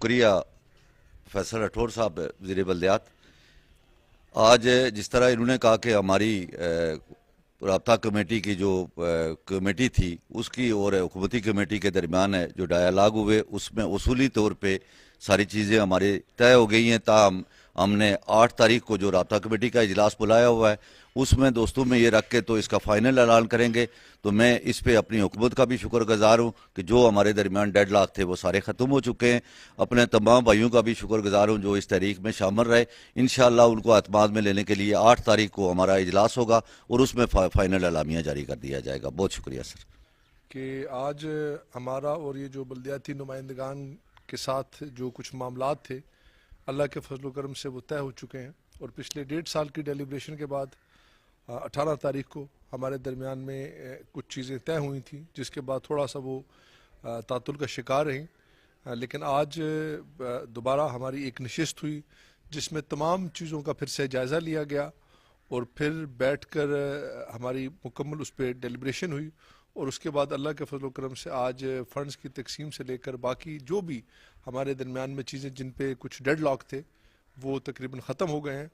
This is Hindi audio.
शुक्रिया फैसल राठौर साहब, वज़ीर बल्दियात। आज जिस तरह इन्होंने कहा कि हमारी राब्ता कमेटी की जो कमेटी थी उसकी और हुकूमती कमेटी के दरमियान है जो डायलाग हुए, उसमें उसूली तौर पे सारी चीज़ें हमारे तय हो गई हैं। ताहम हमने 8 तारीख को जो राब्ता कमेटी का इजलास बुलाया हुआ है उसमें दोस्तों में ये रख के तो इसका फाइनल ऐलान करेंगे। तो मैं इस पे अपनी हुकूमत का भी शुक्रगुजार हूँ कि जो हमारे दरमियान डेडलॉक थे वो सारे ख़त्म हो चुके हैं। अपने तमाम भाइयों का भी शुक्रगुजार हूँ जो इस तहरीक में शामिल रहे। इंशाअल्लाह उनको एतमाद में लेने के लिए 8 तारीख को हमारा इजलास होगा और उसमें फाइनल एलामिया जारी कर दिया जाएगा। बहुत शुक्रिया सर। कि आज हमारा और ये जो बल्दियाती नुमाइंदगान के साथ जो कुछ मामलात थे अल्लाह के फजल करम से वो तय हो चुके हैं और पिछले 1.5 साल की डेलिब्रेशन के बाद 18 तारीख को हमारे दरमियान में कुछ चीज़ें तय हुई थी जिसके बाद थोड़ा सा वो तातुल का शिकार रहीं। लेकिन आज दोबारा हमारी एक नशिस्त हुई जिसमें तमाम चीज़ों का फिर से जायज़ा लिया गया और फिर बैठ कर हमारी मुकम्मल उस पर डेलिब्रेशन हुई और उसके बाद अल्लाह के फजल करम से आज फ़ंड्स की तकसीम से लेकर बाकी जो भी हमारे दरमियान में चीज़ें जिन पे कुछ डेड लॉक थे वो तकरीबन ख़त्म हो गए हैं